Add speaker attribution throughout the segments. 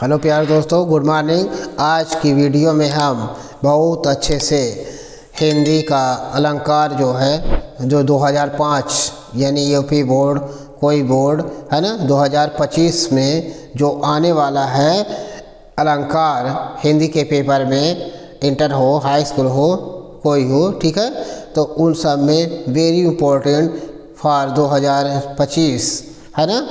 Speaker 1: Hello प्यारे दोस्तों, good morning. आज की वीडियो में हम बहुत अच्छे से हिंदी का अलंकार जो है, जो 2005 यानी यूपी बोर्ड कोई बोर्ड है ना 2025 में जो आने वाला है अलंकार हिंदी के पेपर में, इंटर हो हाई स्कूल हो कोई हो, ठीक है, तो उन सब में वेरी इम्पोर्टेंट फॉर 2025 है ना।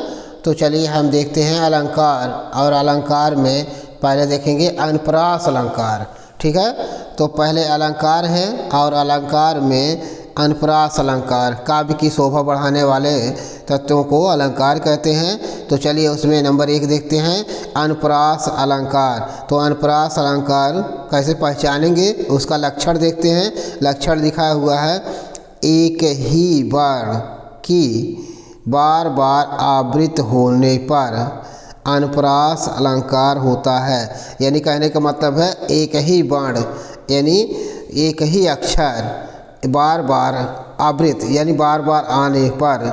Speaker 1: तो चलिए हम देखते हैं अलंकार, और अलंकार में पहले देखेंगे अनुप्रास अलंकार, ठीक है। तो पहले अलंकार है और अलंकार में अनुप्रास अलंकार, काव्य की शोभा बढ़ाने वाले तत्वों को अलंकार कहते हैं। तो चलिए उसमें नंबर 1 देखते हैं अनुप्रास अलंकार। तो अनुप्रास अलंकार कैसे पहचानेंगे, उसका लक्षण देखते हैं। लक्षण दिखाया हुआ है, एक ही वर्ण की बार बार आवृत होने पर अनुप्रास अलंकार होता है। यानी कहने का मतलब है एक ही वर्ण यानी एक ही अक्षर बार बार आवृत यानी बार बार आने पर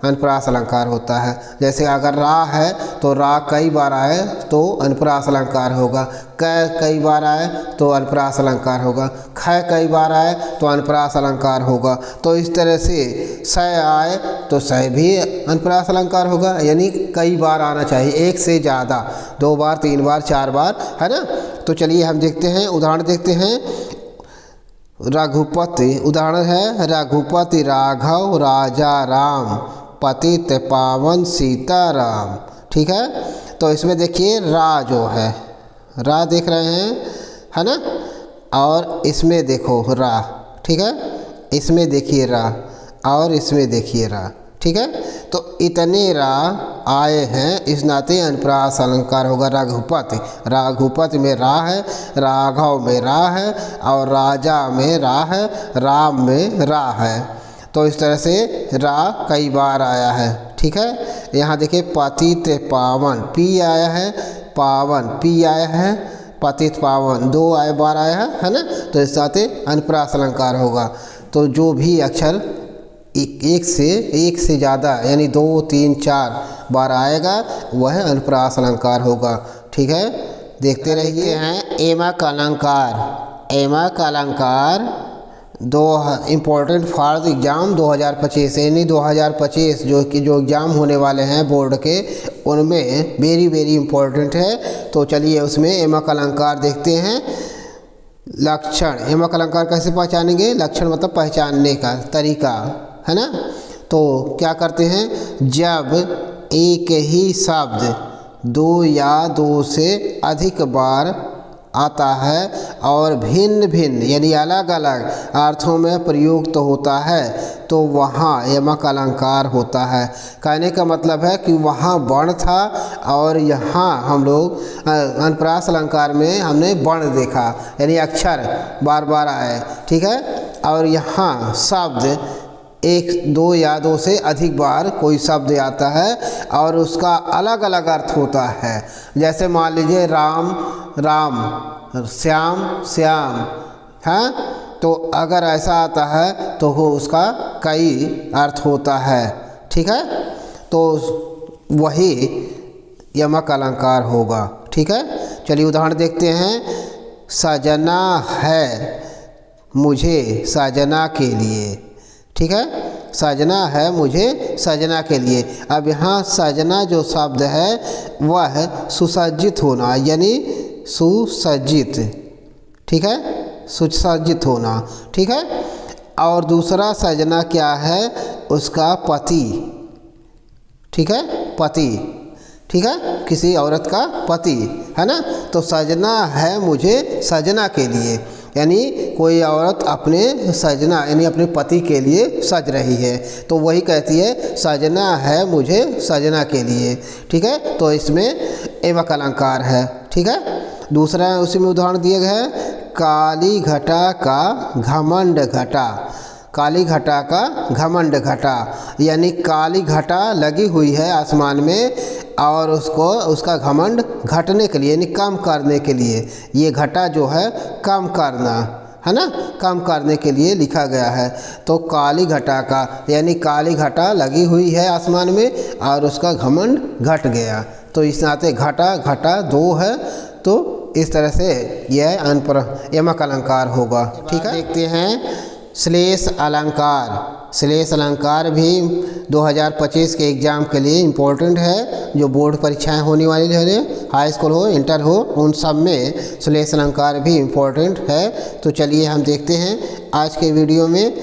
Speaker 1: अनुप्रास अलंकार होता है। जैसे अगर रा है तो रा कई बार आए तो अनुप्रास अलंकार होगा, क कई बार आए तो अनुप्रास अलंकार होगा, ख कई बार आए तो अनुप्रास अलंकार होगा। तो इस तरह से स आए तो स भी अनुप्रास अलंकार होगा, यानी कई बार आना चाहिए, एक से ज़्यादा, 2 बार 3 बार 4 बार, है ना। तो चलिए हम देखते हैं, उदाहरण देखते हैं। रघुपति, उदाहरण है रघुपति राघव राजा राम पतित पावन सीताराम, ठीक है। तो इसमें देखिए रा जो है, रा देख रहे हैं है ना, और इसमें देखो रा, ठीक है, इसमें देखिए रा और इसमें देखिए रा, ठीक है। तो इतने रा आए हैं, इस नाते अनुप्रास अलंकार होगा। रघुपति, रघुपति में रा है, राघव में रा है, और राजा में रा है, राम में रा है। तो इस तरह से रा कई बार आया है, ठीक है। यहाँ देखिए पतित पावन, पी आया है, पावन पी आया है, पतित पावन 2 बार आया है ना। तो इस नाते अनुप्रास अलंकार होगा। तो जो भी अक्षर एक से ज़्यादा यानी 2 3 4 बार आएगा वह अनुप्रास अलंकार होगा, ठीक है। देखते रहिए हैं एमा का अलंकार। एमा का अलंकार दो इम्पोर्टेंट फॉर एग्ज़ाम 2025 यानी 2025 जो एग्ज़ाम होने वाले हैं बोर्ड के, उनमें वेरी इम्पोर्टेंट है। तो चलिए उसमें एमा का अलंकार देखते हैं। लक्षण, एमा का अलंकार कैसे पहचानेंगे, लक्षण मतलब पहचानने का तरीका, है ना। तो क्या करते हैं, जब एक ही शब्द 2 या 2 से अधिक बार आता है और भिन्न भिन्न यानी अलग अलग अर्थों में प्रयुक्त होता है तो वहाँ यमक अलंकार होता है। कहने का मतलब है कि वहाँ वर्ण था और यहाँ हम लोग अनुप्रास अलंकार में हमने वर्ण देखा यानी अक्षर बार बार आए, ठीक है। और यहाँ शब्द 1 2 या 2 से अधिक बार कोई शब्द आता है और उसका अलग अलग अर्थ होता है। जैसे मान लीजिए राम राम, श्याम श्याम, है। तो अगर ऐसा आता है तो वो उसका कई अर्थ होता है, ठीक है। तो वही यमक अलंकार होगा, ठीक है। चलिए उदाहरण देखते हैं। सजना है मुझे सजना के लिए, ठीक है, सजना है मुझे सजना के लिए। अब यहाँ सजना जो शब्द है वह सुसज्जित होना यानी सुसज्जित, ठीक है, सुसज्जित होना, ठीक है। और दूसरा सजना क्या है, उसका पति, ठीक है, पति, ठीक है, किसी औरत का पति, है ना। तो सजना है मुझे सजना के लिए यानी कोई औरत अपने सजना यानी अपने पति के लिए सज रही है, तो वही कहती है सजना है मुझे सजना के लिए, ठीक है। तो इसमें एवक अलंकार है, ठीक है। दूसरा उसी में उदाहरण दिए गए हैं, काली घटा का घमंड घटा। काली घटा का घमंड घटा यानी काली घटा लगी हुई है आसमान में और उसका घमंड घटने के लिए यानी कम करने के लिए, ये घटा जो है कम करना, है ना, कम करने के लिए लिखा गया है। तो काली घटा का यानी काली घटा लगी हुई है आसमान में और उसका घमंड घट गया, तो इस नाते घटा घटा 2 है, तो इस तरह से यह अनपर यमक अलंकार होगा। ठीक है, देखते हैं श्लेष अलंकार। श्लेष अलंकार भी 2025 के एग्ज़ाम के लिए इम्पोर्टेंट है। जो बोर्ड परीक्षाएं होने वाली है, हाई स्कूल हो इंटर हो, उन सब में श्लेष अलंकार भी इम्पोर्टेंट है। तो चलिए हम देखते हैं आज के वीडियो में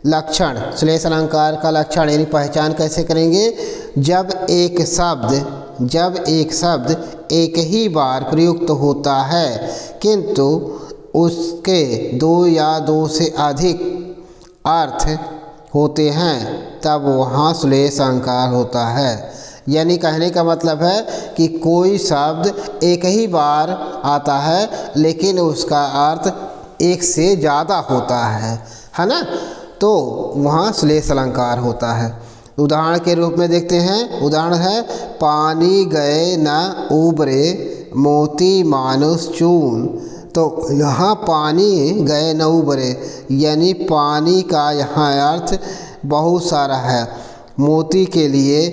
Speaker 1: लक्षण, श्लेष अलंकार का लक्षण यानी पहचान कैसे करेंगे। जब एक शब्द एक ही बार प्रयुक्त होता है किंतु उसके 2 या 2 से अधिक अर्थ होते हैं, तब वहाँ श्लेष अलंकार होता है। यानी कहने का मतलब है कि कोई शब्द एक ही बार आता है लेकिन उसका अर्थ एक से ज़्यादा होता है ना, तो वहाँ श्लेष अलंकार होता है। उदाहरण के रूप में देखते हैं। उदाहरण है पानी गए न उबरे मोती मानुष चून। तो यहाँ पानी गए न उबरे यानी पानी का यहाँ अर्थ बहुत सारा है। मोती के लिए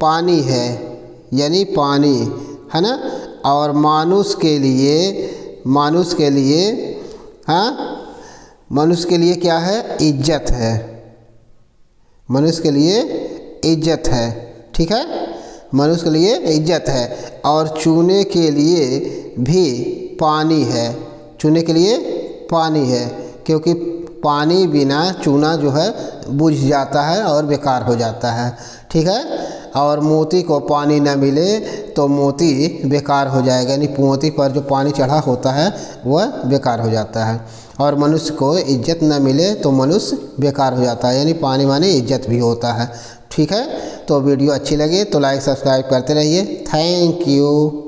Speaker 1: पानी है यानी पानी है ना, और मानुष के लिए क्या है, इज्जत है। मनुष्य के लिए इज्जत है। ठीक है, मनुष्य के लिए इज्जत है। और चूने के लिए भी पानी है, चूने के लिए पानी है, क्योंकि पानी बिना चूना जो है बुझ जाता है और बेकार हो जाता है। ठीक है, और मोती को पानी न मिले तो मोती बेकार हो जाएगा, यानी मोती पर जो पानी चढ़ा होता है वह बेकार हो जाता है। और मनुष्य को इज्जत न मिले तो मनुष्य बेकार हो जाता है, यानी पानी माने इज्जत भी होता है। ठीक है, तो वीडियो अच्छी लगे तो लाइक सब्सक्राइब करते रहिए। Thank you.